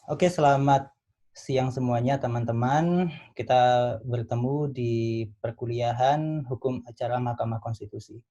Oke, selamat siang semuanya teman-teman. Kita bertemu di perkuliahan Hukum Acara Mahkamah Konstitusi.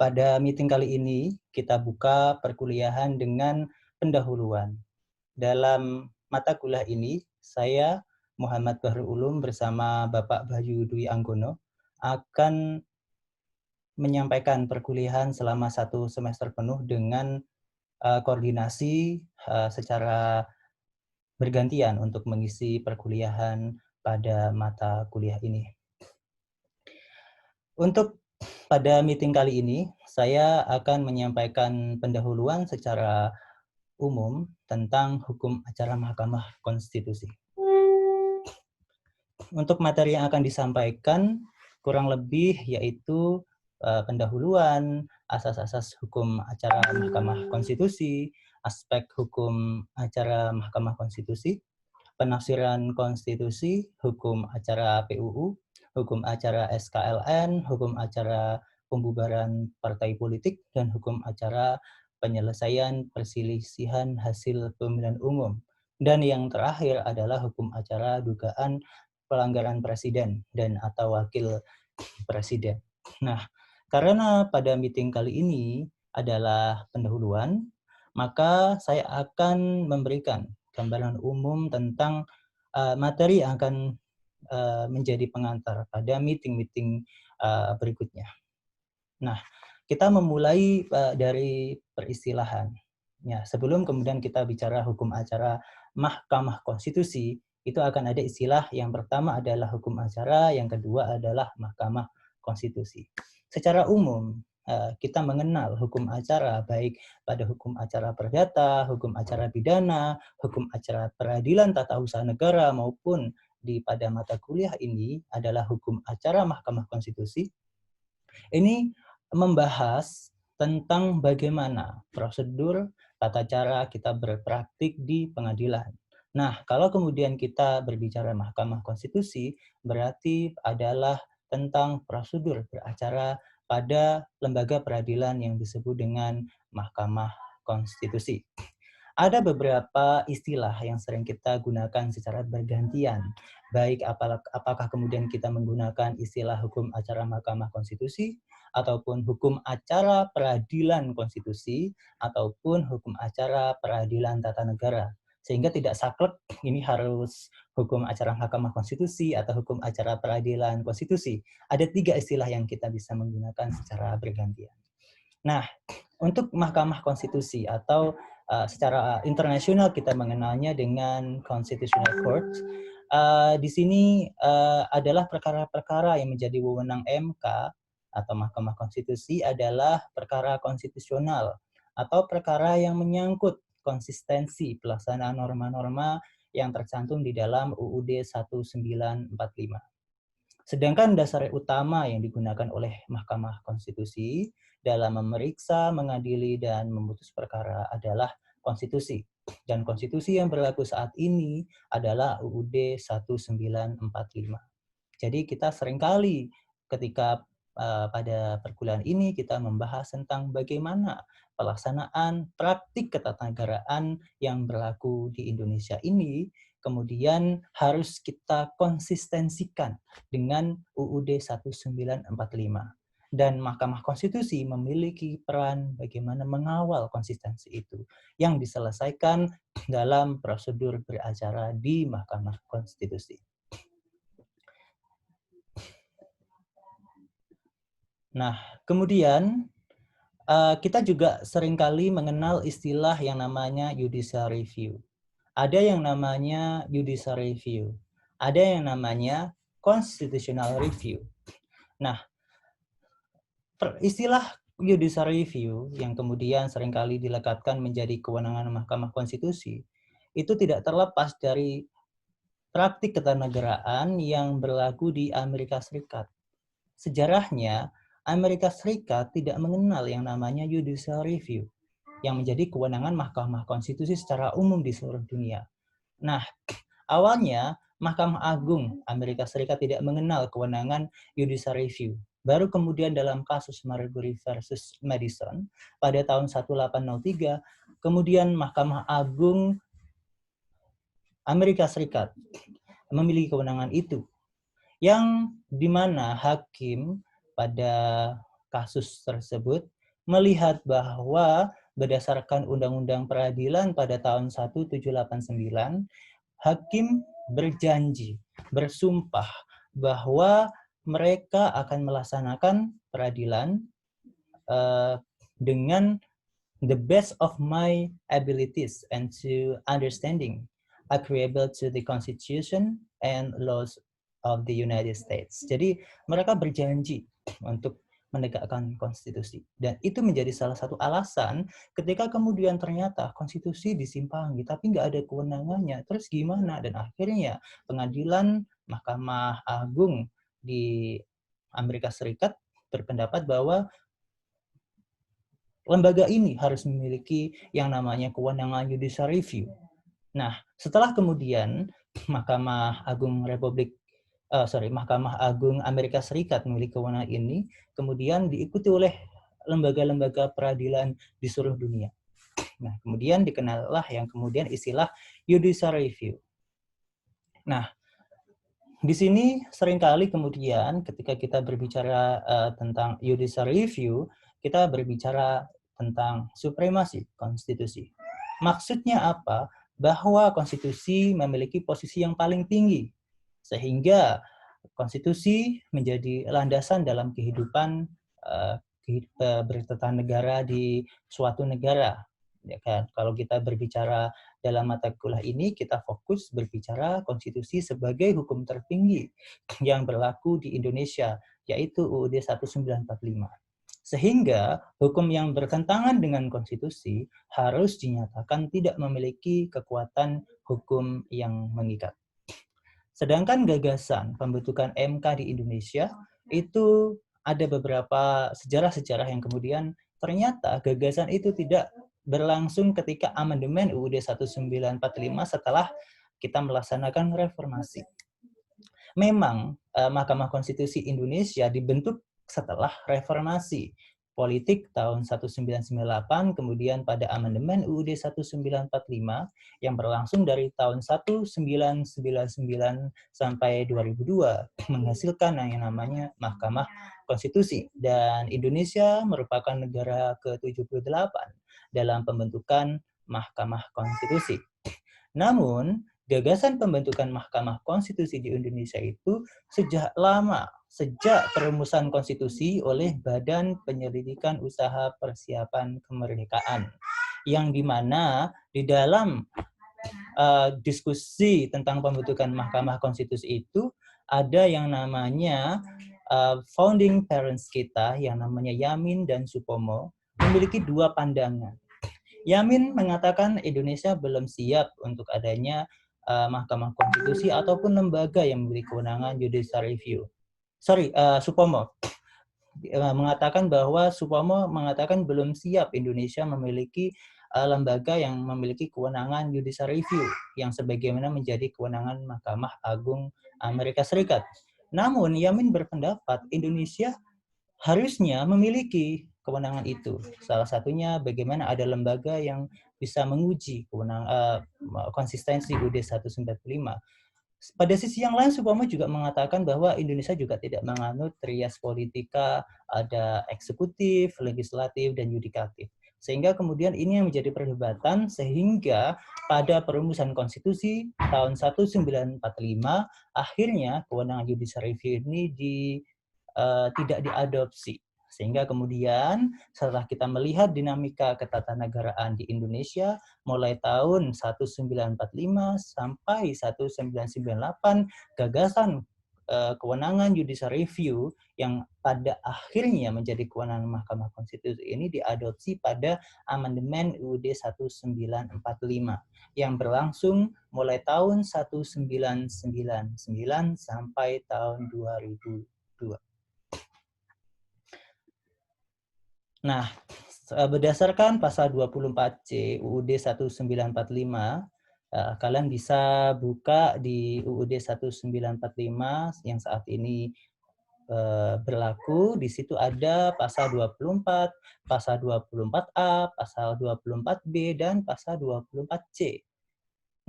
Pada meeting kali ini, kita buka perkuliahan dengan pendahuluan. Dalam mata kuliah ini, saya, Muhammad Bahrul Ulum, bersama Bapak Bayu Dwi Anggono, akan menyampaikan perkuliahan selama 1 semester penuh dengan koordinasi secara bergantian untuk mengisi perkuliahan pada mata kuliah ini. Untuk pada meeting kali ini, saya akan menyampaikan pendahuluan secara umum tentang hukum acara Mahkamah Konstitusi. Untuk materi yang akan disampaikan kurang lebih yaitu pendahuluan, asas-asas hukum acara Mahkamah Konstitusi, aspek hukum acara Mahkamah Konstitusi, penafsiran konstitusi, hukum acara PUU, hukum acara SKLN, hukum acara pembubaran partai politik, dan hukum acara penyelesaian perselisihan hasil pemilihan umum. Dan yang terakhir adalah hukum acara dugaan pelanggaran presiden dan atau wakil presiden. Nah, karena pada meeting kali ini adalah pendahuluan, maka saya akan memberikan gambaran umum tentang materi yang akan menjadi pengantar pada meeting-meeting berikutnya. Nah, kita memulai dari peristilahan. Ya, sebelum kemudian kita bicara hukum acara Mahkamah Konstitusi, itu akan ada istilah yang pertama adalah hukum acara, yang kedua adalah Mahkamah Konstitusi. Secara umum, kita mengenal hukum acara baik pada hukum acara perdata, hukum acara pidana, hukum acara peradilan tata usaha negara maupun pada mata kuliah ini adalah hukum acara Mahkamah Konstitusi. Ini membahas tentang bagaimana prosedur tata cara kita berpraktik di pengadilan. Nah, kalau kemudian kita berbicara Mahkamah Konstitusi, berarti adalah tentang prosedur beracara pada lembaga peradilan yang disebut dengan Mahkamah Konstitusi. Ada beberapa istilah yang sering kita gunakan secara bergantian, baik apakah kemudian kita menggunakan istilah hukum acara Mahkamah Konstitusi, ataupun hukum acara peradilan konstitusi, ataupun hukum acara peradilan tata negara. Sehingga tidak saklek ini harus hukum acara Mahkamah Konstitusi atau hukum acara peradilan konstitusi. Ada 3 istilah yang kita bisa menggunakan secara bergantian. Nah, untuk Mahkamah Konstitusi atau secara internasional kita mengenalnya dengan Constitutional Court. Di sini adalah perkara-perkara yang menjadi wewenang MK atau Mahkamah Konstitusi adalah perkara konstitusional atau perkara yang menyangkut konsistensi pelaksanaan norma-norma yang tercantum di dalam UUD 1945. Sedangkan dasar utama yang digunakan oleh Mahkamah Konstitusi dalam memeriksa, mengadili, dan memutus perkara adalah konstitusi. Dan konstitusi yang berlaku saat ini adalah UUD 1945. Jadi kita seringkali ketika pada perkuliahan ini kita membahas tentang bagaimana pelaksanaan praktik ketatanegaraan yang berlaku di Indonesia ini kemudian harus kita konsistensikan dengan UUD 1945. Dan Mahkamah Konstitusi memiliki peran bagaimana mengawal konsistensi itu yang diselesaikan dalam prosedur beracara di Mahkamah Konstitusi. Nah, kemudian kita juga seringkali mengenal istilah yang namanya judicial review. Ada yang namanya judicial review. Ada yang namanya constitutional review. Nah, istilah judicial review yang kemudian seringkali dilekatkan menjadi kewenangan Mahkamah Konstitusi itu tidak terlepas dari praktik ketatanegaraan yang berlaku di Amerika Serikat. Sejarahnya, Amerika Serikat tidak mengenal yang namanya judicial review, yang menjadi kewenangan Mahkamah Konstitusi secara umum di seluruh dunia. Nah, awalnya Mahkamah Agung Amerika Serikat tidak mengenal kewenangan judicial review. Baru kemudian dalam kasus Marbury versus Madison pada tahun 1803, kemudian Mahkamah Agung Amerika Serikat memiliki kewenangan itu, yang dimana hakim pada kasus tersebut melihat bahwa berdasarkan Undang-Undang Peradilan pada tahun 1789, hakim berjanji, bersumpah bahwa mereka akan melaksanakan peradilan dengan the best of my abilities and to understanding, agreeable to the Constitution and laws of the United States. Jadi mereka berjanji untuk menegakkan konstitusi. Dan itu menjadi salah satu alasan ketika kemudian ternyata konstitusi disimpangi, tapi nggak ada kewenangannya. Terus gimana? Dan akhirnya pengadilan Mahkamah Agung di Amerika Serikat berpendapat bahwa lembaga ini harus memiliki yang namanya kewenangan judicial review. Nah, setelah kemudian Mahkamah Agung Mahkamah Agung Amerika Serikat memiliki kewenangan ini, kemudian diikuti oleh lembaga-lembaga peradilan di seluruh dunia. Nah, kemudian dikenallah yang kemudian istilah judicial review. Nah, di sini seringkali kemudian ketika kita berbicara tentang judicial review, kita berbicara tentang supremasi konstitusi. Maksudnya apa? Bahwa konstitusi memiliki posisi yang paling tinggi, sehingga konstitusi menjadi landasan dalam kehidupan bertatanegara di suatu negara. Ya kan? Kalau kita berbicara dalam mata kuliah ini, kita fokus berbicara konstitusi sebagai hukum tertinggi yang berlaku di Indonesia, yaitu UUD 1945. Sehingga hukum yang bertentangan dengan konstitusi harus dinyatakan tidak memiliki kekuatan hukum yang mengikat. Sedangkan gagasan pembentukan MK di Indonesia itu ada beberapa sejarah-sejarah yang kemudian ternyata gagasan itu tidak berlangsung ketika amandemen UUD 1945 setelah kita melaksanakan reformasi. Memang Mahkamah Konstitusi Indonesia dibentuk setelah reformasi politik tahun 1998, kemudian pada amandemen UUD 1945 yang berlangsung dari tahun 1999 sampai 2002 menghasilkan yang namanya Mahkamah Konstitusi. Dan Indonesia merupakan negara ke-78 dalam pembentukan Mahkamah Konstitusi. Namun, gagasan pembentukan Mahkamah Konstitusi di Indonesia itu sejak lama, sejak perumusan konstitusi oleh Badan Penyelidikan Usaha Persiapan Kemerdekaan, yang dimana di dalam diskusi tentang pembentukan Mahkamah Konstitusi itu ada yang namanya founding parents kita, yang namanya Yamin dan Supomo, memiliki dua pandangan. Yamin mengatakan Indonesia belum siap untuk adanya Mahkamah Konstitusi ataupun lembaga yang memiliki kewenangan judicial review. Supomo mengatakan bahwa Supomo mengatakan belum siap Indonesia memiliki lembaga yang memiliki kewenangan judicial review yang sebagaimana menjadi kewenangan Mahkamah Agung Amerika Serikat. Namun Yamin berpendapat Indonesia harusnya memiliki kewenangan itu. Salah satunya bagaimana ada lembaga yang bisa menguji kewenangan konsistensi UUD 1945. Pada sisi yang lain, Supomo juga mengatakan bahwa Indonesia juga tidak menganut trias politika, ada eksekutif, legislatif, dan yudikatif. Sehingga kemudian ini yang menjadi perdebatan, sehingga pada perumusan konstitusi tahun 1945, akhirnya kewenangan judicial review ini tidak diadopsi. Sehingga kemudian setelah kita melihat dinamika ketatanegaraan di Indonesia mulai tahun 1945 sampai 1998, gagasan kewenangan judicial review yang pada akhirnya menjadi kewenangan Mahkamah Konstitusi ini diadopsi pada amandemen UUD 1945 yang berlangsung mulai tahun 1999 sampai tahun 2002. Nah, berdasarkan pasal 24C UUD 1945, kalian bisa buka di UUD 1945 yang saat ini berlaku. Di situ ada pasal 24, pasal 24A, pasal 24B, dan pasal 24C.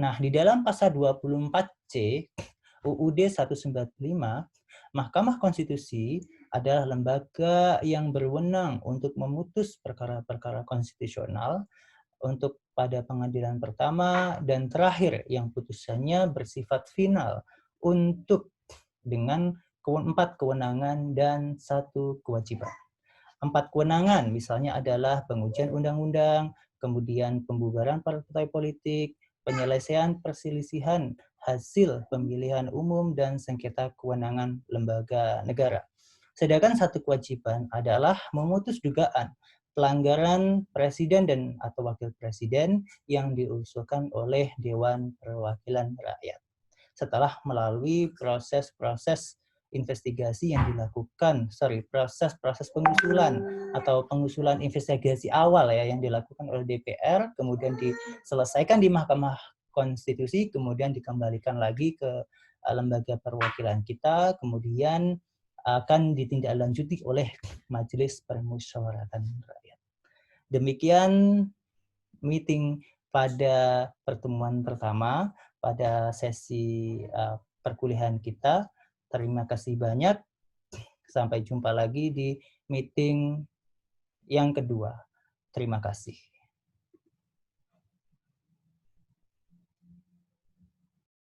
Nah, di dalam pasal 24C UUD 195, Mahkamah Konstitusi adalah lembaga yang berwenang untuk memutus perkara-perkara konstitusional untuk pada pengadilan pertama dan terakhir yang putusannya bersifat final untuk dengan 4 kewenangan dan 1 kewajiban. 4 kewenangan misalnya adalah pengujian undang-undang, kemudian pembubaran partai politik, penyelesaian perselisihan hasil pemilihan umum, dan sengketa kewenangan lembaga negara. Sedangkan 1 kewajiban adalah memutus dugaan pelanggaran presiden dan atau wakil presiden yang diusulkan oleh Dewan Perwakilan Rakyat. Setelah melalui proses-proses investigasi yang dilakukan, proses pengusulan atau pengusulan investigasi awal ya yang dilakukan oleh DPR, kemudian diselesaikan di Mahkamah Konstitusi, kemudian dikembalikan lagi ke lembaga perwakilan kita, kemudian akan ditindaklanjuti oleh Majelis Permusyawaratan Rakyat. Demikian meeting pada pertemuan pertama pada sesi perkuliahan kita. Terima kasih banyak. Sampai jumpa lagi di meeting yang kedua. Terima kasih.